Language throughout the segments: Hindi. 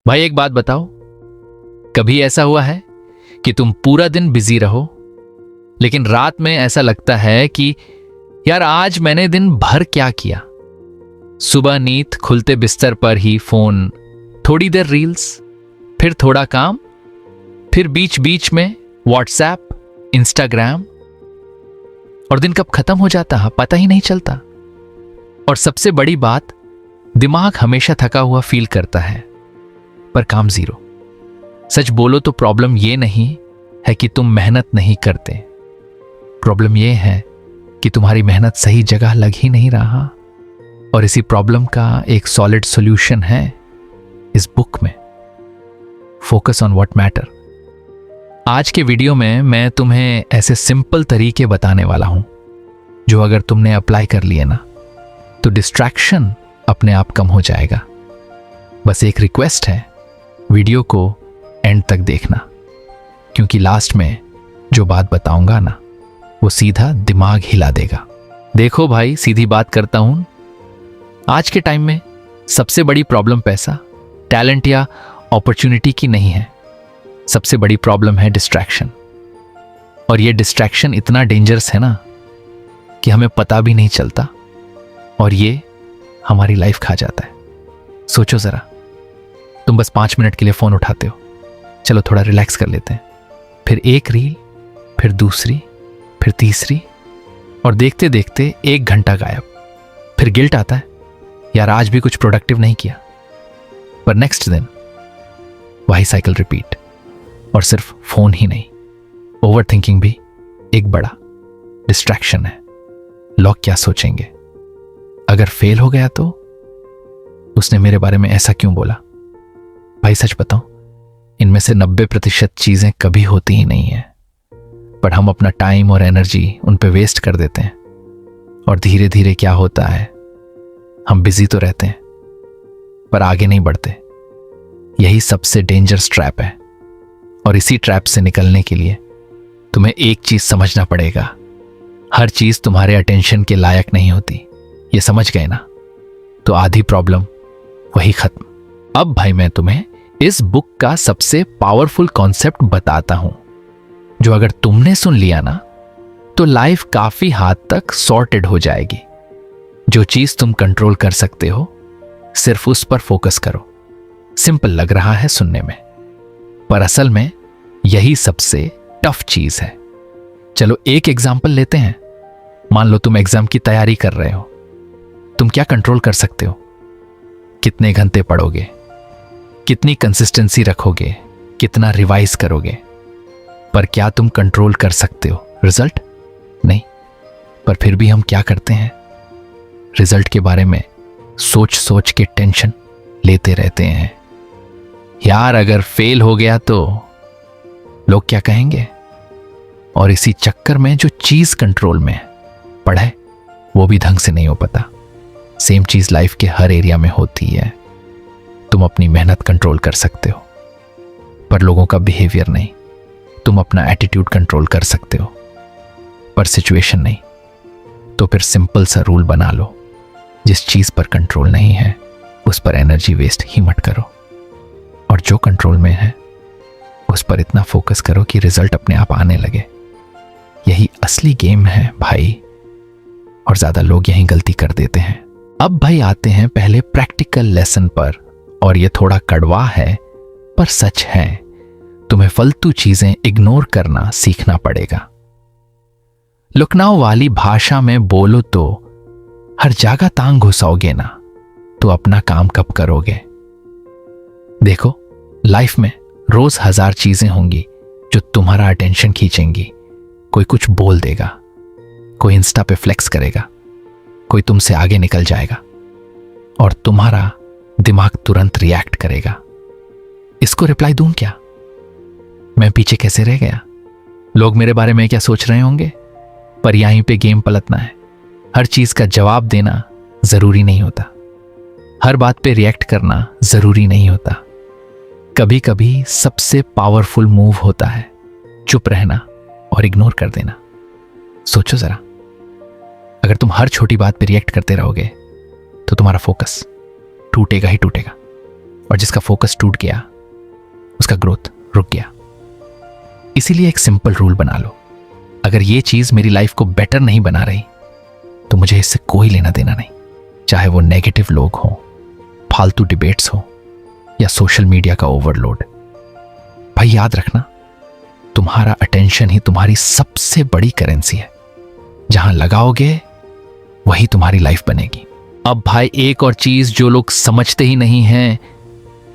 भाई एक बात बताओ, कभी ऐसा हुआ है कि तुम पूरा दिन बिजी रहो लेकिन रात में ऐसा लगता है कि यार आज मैंने दिन भर क्या किया? सुबह नींद खुलते बिस्तर पर ही फोन, थोड़ी देर रील्स, फिर थोड़ा काम, फिर बीच बीच में व्हाट्सएप, इंस्टाग्राम, और दिन कब खत्म हो जाता है पता ही नहीं चलता। और सबसे बड़ी बात, दिमाग हमेशा थका हुआ फील करता है पर काम जीरो। सच बोलो तो प्रॉब्लम यह नहीं है कि तुम मेहनत नहीं करते, प्रॉब्लम यह है कि तुम्हारी मेहनत सही जगह लग ही नहीं रहा। और इसी प्रॉब्लम का एक सॉलिड सॉल्यूशन है इस बुक में, फोकस ऑन व्हाट मैटर। आज के वीडियो में मैं तुम्हें ऐसे सिंपल तरीके बताने वाला हूं जो अगर तुमने अप्लाई कर लिए ना तो डिस्ट्रैक्शन अपने आप कम हो जाएगा। बस एक रिक्वेस्ट है, वीडियो को एंड तक देखना, क्योंकि लास्ट में जो बात बताऊंगा ना वो सीधा दिमाग हिला देगा। देखो भाई, सीधी बात करता हूं, आज के टाइम में सबसे बड़ी प्रॉब्लम पैसा, टैलेंट या अपॉर्चुनिटी की नहीं है। सबसे बड़ी प्रॉब्लम है डिस्ट्रैक्शन। और ये डिस्ट्रैक्शन इतना डेंजरस है ना कि हमें पता भी नहीं चलता और ये हमारी लाइफ खा जाता है। सोचो जरा, तुम बस 5 मिनट के लिए फोन उठाते हो, चलो थोड़ा रिलैक्स कर लेते हैं, फिर एक रील, फिर दूसरी, फिर तीसरी, और देखते देखते 1 घंटा गायब। फिर गिल्ट आता है, यार आज भी कुछ प्रोडक्टिव नहीं किया। पर नेक्स्ट दिन वही साइकिल रिपीट। और सिर्फ फोन ही नहीं, ओवर थिंकिंग भी एक बड़ा डिस्ट्रैक्शन है। लोग क्या सोचेंगे? अगर फेल हो गया तो उसने मेरे बारे में ऐसा क्यों बोला? भाई सच बताऊं, इनमें से 90% चीजें कभी होती ही नहीं है, पर हम अपना टाइम और एनर्जी उन पे वेस्ट कर देते हैं। और धीरे धीरे क्या होता है, हम बिजी तो रहते हैं पर आगे नहीं बढ़ते। यही सबसे डेंजरस ट्रैप है। और इसी ट्रैप से निकलने के लिए तुम्हें एक चीज समझना पड़ेगा, हर चीज तुम्हारे अटेंशन के लायक नहीं होती। ये समझ गए ना? तो आधी प्रॉब्लम वही खत्म। अब भाई मैं तुम्हें इस बुक का सबसे पावरफुल कॉन्सेप्ट बताता हूं, जो अगर तुमने सुन लिया ना तो लाइफ काफी हद तक सॉर्टेड हो जाएगी। जो चीज तुम कंट्रोल कर सकते हो सिर्फ उस पर फोकस करो। सिंपल लग रहा है सुनने में, पर असल में यही सबसे टफ चीज है। चलो एक एग्जाम्पल लेते हैं। मान लो तुम एग्जाम की तैयारी कर रहे हो, तुम क्या कंट्रोल कर सकते हो? कितने घंटे पढ़ोगे, कितनी कंसिस्टेंसी रखोगे, कितना रिवाइज करोगे। पर क्या तुम कंट्रोल कर सकते हो रिजल्ट? नहीं। पर फिर भी हम क्या करते हैं, रिजल्ट के बारे में सोच सोच के टेंशन लेते रहते हैं। यार अगर फेल हो गया तो लोग क्या कहेंगे? और इसी चक्कर में जो चीज कंट्रोल में है, पढ़ाई, वो भी ढंग से नहीं हो पाता। सेम चीज लाइफ के हर एरिया में होती है। तुम अपनी मेहनत कंट्रोल कर सकते हो पर लोगों का बिहेवियर नहीं। तुम अपना एटीट्यूड कंट्रोल कर सकते हो पर सिचुएशन नहीं। तो फिर सिंपल सा रूल बना लो, जिस चीज पर कंट्रोल नहीं है उस पर एनर्जी वेस्ट ही मत करो, और जो कंट्रोल में है उस पर इतना फोकस करो कि रिजल्ट अपने आप आने लगे। यही असली गेम है भाई, और ज्यादा लोग यही गलती कर देते हैं। अब भाई आते हैं पहले प्रैक्टिकल लेसन पर, और ये थोड़ा कड़वा है पर सच है। तुम्हें फालतू चीजें इग्नोर करना सीखना पड़ेगा। लखनऊ वाली भाषा में बोलो तो हर जगह टांग घुसाओगे ना तो अपना काम कब करोगे? देखो, लाइफ में रोज 1000 चीजें होंगी जो तुम्हारा अटेंशन खींचेंगी। कोई कुछ बोल देगा, कोई इंस्टा पे फ्लेक्स करेगा, कोई तुमसे आगे निकल जाएगा और तुम्हारा दिमाग तुरंत रिएक्ट करेगा। इसको रिप्लाई दूं क्या? मैं पीछे कैसे रह गया? लोग मेरे बारे में क्या सोच रहे होंगे? पर यहीं पे गेम पलटना है। हर चीज का जवाब देना जरूरी नहीं होता, हर बात पे रिएक्ट करना जरूरी नहीं होता। कभी कभी सबसे पावरफुल मूव होता है चुप रहना और इग्नोर कर देना। सोचो जरा, अगर तुम हर छोटी बात पे रिएक्ट करते रहोगे तो तुम्हारा फोकस टूटेगा ही टूटेगा। और जिसका फोकस टूट गया उसका ग्रोथ रुक गया। इसीलिए एक सिंपल रूल बना लो, अगर ये चीज मेरी लाइफ को बेटर नहीं बना रही तो मुझे इससे कोई लेना देना नहीं, चाहे वो नेगेटिव लोग हों, फालतू डिबेट्स हो या सोशल मीडिया का ओवरलोड। भाई याद रखना, तुम्हारा अटेंशन ही तुम्हारी सबसे बड़ी करेंसी है। जहां लगाओगे वही तुम्हारी लाइफ बनेगी। अब भाई एक और चीज जो लोग समझते ही नहीं हैं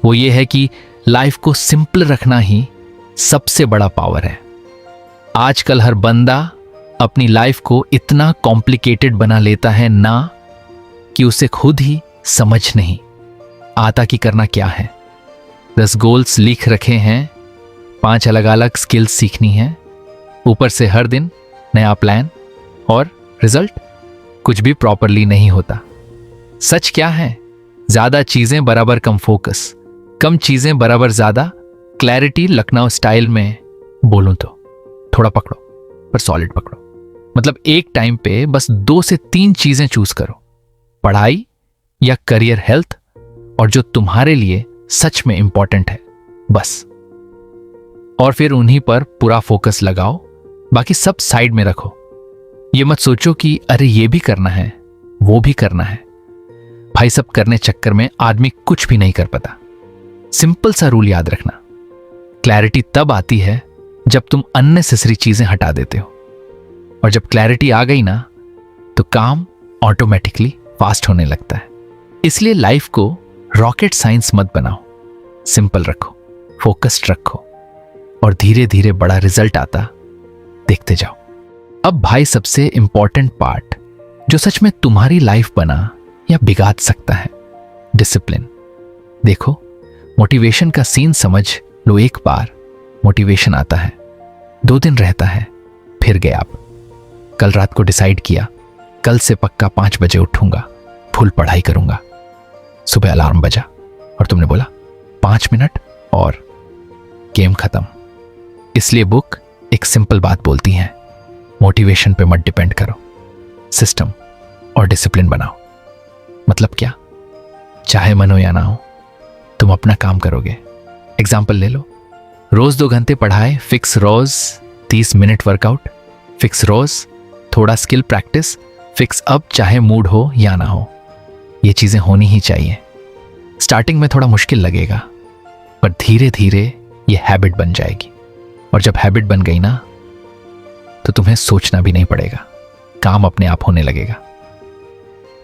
वो ये है कि लाइफ को सिंपल रखना ही सबसे बड़ा पावर है। आजकल हर बंदा अपनी लाइफ को इतना कॉम्प्लिकेटेड बना लेता है ना कि उसे खुद ही समझ नहीं आता कि करना क्या है। 10 गोल्स लिख रखे हैं, 5 अलग अलग स्किल्स सीखनी है, ऊपर से हर दिन नया प्लान, और रिजल्ट कुछ भी प्रॉपरली नहीं होता। सच क्या है? ज्यादा चीजें बराबर कम फोकस, कम चीजें बराबर ज्यादा क्लैरिटी। लखनऊ स्टाइल में बोलूं तो थोड़ा पकड़ो पर सॉलिड पकड़ो। मतलब एक टाइम पे बस 2 से 3 चीजें चूज करो, पढ़ाई या करियर, हेल्थ, और जो तुम्हारे लिए सच में इंपॉर्टेंट है बस। और फिर उन्हीं पर पूरा फोकस लगाओ, बाकी सब साइड में रखो। ये मत सोचो कि अरे ये भी करना है वो भी करना है। भाई सब करने चक्कर में आदमी कुछ भी नहीं कर पाता। सिंपल सा रूल याद रखना, क्लैरिटी तब आती है जब तुम अननेसेसरी चीजें हटा देते हो, और जब क्लैरिटी आ गई ना तो काम ऑटोमेटिकली फास्ट होने लगता है। इसलिए लाइफ को रॉकेट साइंस मत बनाओ, सिंपल रखो, फोकस्ड रखो, और धीरे धीरे बड़ा रिजल्ट आता देखते जाओ। अब भाई सबसे इंपॉर्टेंट पार्ट जो सच में तुम्हारी लाइफ बना या बिगाड़ सकता है, डिसिप्लिन। देखो, मोटिवेशन का सीन समझ लो। एक बार मोटिवेशन आता है, 2 दिन रहता है, फिर गया। आप कल रात को डिसाइड किया कल से पक्का 5 बजे उठूंगा, फुल पढ़ाई करूंगा। सुबह अलार्म बजा और तुमने बोला 5 मिनट और गेम खत्म। इसलिए बुक एक सिंपल बात बोलती है, मोटिवेशन पे मत डिपेंड करो, सिस्टम और डिसिप्लिन बनाओ। मतलब क्या? चाहे मन हो या ना हो, तुम अपना काम करोगे। एग्जाम्पल ले लो, रोज 2 घंटे पढ़ाए, फिक्स रोज 30 मिनट वर्कआउट, फिक्स रोज थोड़ा स्किल प्रैक्टिस, फिक्स अब चाहे मूड हो या ना हो। ये चीजें होनी ही चाहिए। स्टार्टिंग में थोड़ा मुश्किल लगेगा, पर धीरे धीरे ये हैबिट बन जाएगी, और जब हैबिट बन गई ना तो तुम्हें सोचना भी नहीं पड़ेगा, काम अपने आप होने लगेगा।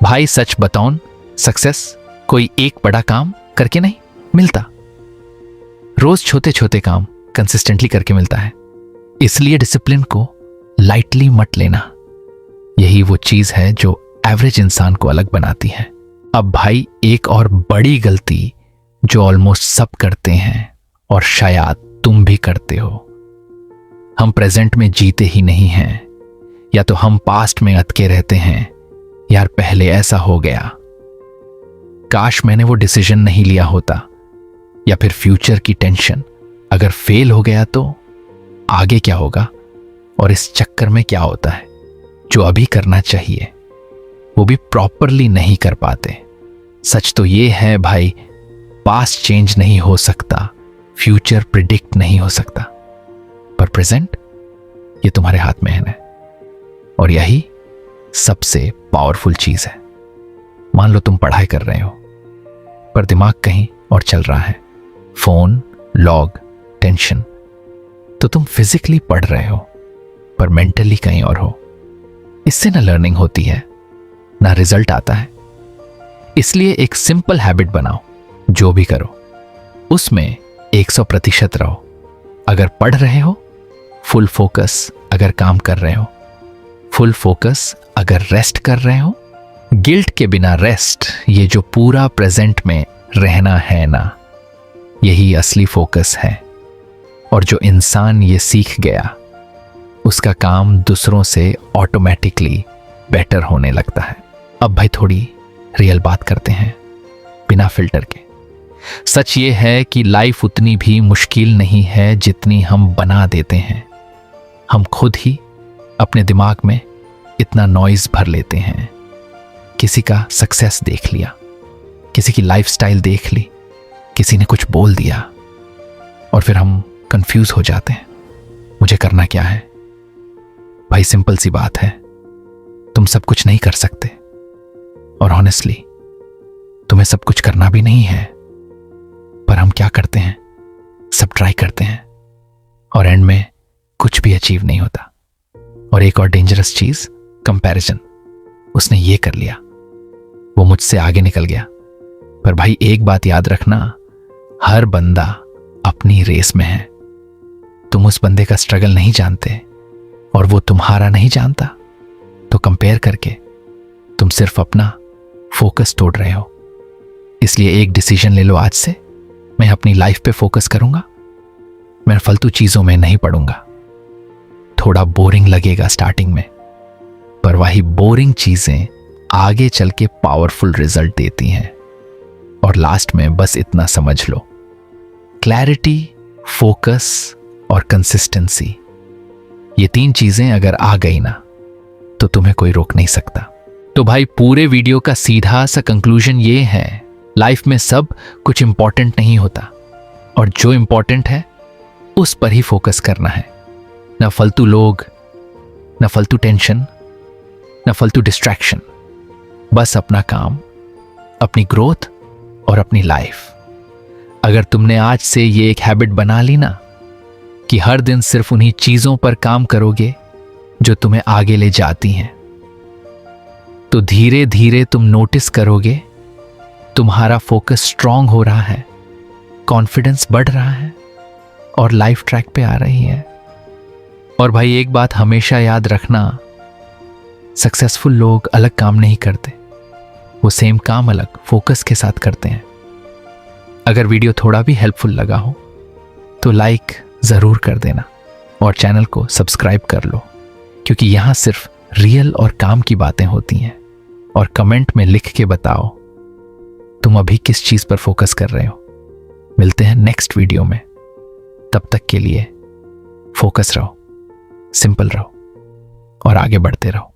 भाई सच बताऊं, सक्सेस कोई एक बड़ा काम करके नहीं मिलता, रोज छोटे छोटे काम कंसिस्टेंटली करके मिलता है। इसलिए डिसिप्लिन को लाइटली मत लेना। यही वो चीज है जो एवरेज इंसान को अलग बनाती है। अब भाई एक और बड़ी गलती जो ऑलमोस्ट सब करते हैं, और शायद तुम भी करते हो, हम प्रेजेंट में जीते ही नहीं हैं, या तो हम पास्ट में अटके रहते हैं, यार पहले ऐसा हो गया, काश मैंने वो डिसीजन नहीं लिया होता, या फिर फ्यूचर की टेंशन, अगर फेल हो गया तो आगे क्या होगा। और इस चक्कर में क्या होता है, जो अभी करना चाहिए वो भी प्रॉपरली नहीं कर पाते। सच तो ये है भाई, पास्ट चेंज नहीं हो सकता, फ्यूचर प्रिडिक्ट नहीं हो सकता, पर प्रेजेंट ये तुम्हारे हाथ में है, और यही सबसे पावरफुल चीज है। मान लो तुम पढ़ाई कर रहे हो पर दिमाग कहीं और चल रहा है, फोन, लॉग, टेंशन, तो तुम फिजिकली पढ़ रहे हो पर मेंटली कहीं और हो। इससे ना लर्निंग होती है ना रिजल्ट आता है। इसलिए एक सिंपल हैबिट बनाओ, जो भी करो उसमें 100% रहो। अगर पढ़ रहे हो फुल फोकस, अगर काम कर रहे हो फुल फोकस, अगर रेस्ट कर रहे हो गिल्ट के बिना रेस्ट। ये जो पूरा प्रेजेंट में रहना है ना, यही असली फोकस है। और जो इंसान ये सीख गया उसका काम दूसरों से ऑटोमेटिकली बेटर होने लगता है। अब भाई थोड़ी रियल बात करते हैं बिना फिल्टर के। सच ये है कि लाइफ उतनी भी मुश्किल नहीं है जितनी हम बना देते हैं। हम खुद ही अपने दिमाग में इतना नॉइज भर लेते हैं। किसी का सक्सेस देख लिया, किसी की लाइफस्टाइल देख ली, किसी ने कुछ बोल दिया और फिर हम कंफ्यूज हो जाते हैं, मुझे करना क्या है। भाई सिंपल सी बात है, तुम सब कुछ नहीं कर सकते, और ऑनेस्टली तुम्हें सब कुछ करना भी नहीं है। पर हम क्या करते हैं, सब ट्राई करते हैं और एंड में कुछ भी अचीव नहीं होता। और एक और डेंजरस चीज, कंपैरिजन। उसने ये कर लिया, वो मुझसे आगे निकल गया। पर भाई एक बात याद रखना, हर बंदा अपनी रेस में है। तुम उस बंदे का स्ट्रगल नहीं जानते और वो तुम्हारा नहीं जानता, तो कंपेयर करके तुम सिर्फ अपना फोकस तोड़ रहे हो। इसलिए एक डिसीजन ले लो आज से, मैं अपनी लाइफ पे फोकस करूंगा, मैं फालतू चीजों में नहीं पड़ूंगा। थोड़ा बोरिंग लगेगा स्टार्टिंग में, पर वही बोरिंग चीजें आगे चल के पावरफुल रिजल्ट देती हैं। और लास्ट में बस इतना समझ लो, क्लैरिटी, फोकस और कंसिस्टेंसी, ये 3 चीजें अगर आ गई ना, तो तुम्हें कोई रोक नहीं सकता। तो भाई पूरे वीडियो का सीधा सा कंक्लूजन ये है, लाइफ में सब कुछ इंपॉर्टेंट नहीं होता, और जो इंपॉर्टेंट है उस पर ही फोकस करना है। ना फालतू लोग, ना फालतू टेंशन, ना फालतू डिस्ट्रैक्शन, बस अपना काम, अपनी ग्रोथ और अपनी लाइफ। अगर तुमने आज से ये एक हैबिट बना ली ना कि हर दिन सिर्फ उन्हीं चीजों पर काम करोगे जो तुम्हें आगे ले जाती हैं, तो धीरे धीरे तुम नोटिस करोगे तुम्हारा फोकस स्ट्रांग हो रहा है, कॉन्फिडेंस बढ़ रहा है और लाइफ ट्रैक पे आ रही है। और भाई एक बात हमेशा याद रखना, सक्सेसफुल लोग अलग काम नहीं करते, वो सेम काम अलग फोकस के साथ करते हैं। अगर वीडियो थोड़ा भी हेल्पफुल लगा हो तो लाइक जरूर कर देना और चैनल को सब्सक्राइब कर लो, क्योंकि यहां सिर्फ रियल और काम की बातें होती हैं। और कमेंट में लिख के बताओ तुम अभी किस चीज पर फोकस कर रहे हो। मिलते हैं नेक्स्ट वीडियो में, तब तक के लिए फोकस रहो, सिंपल रहो और आगे बढ़ते रहो।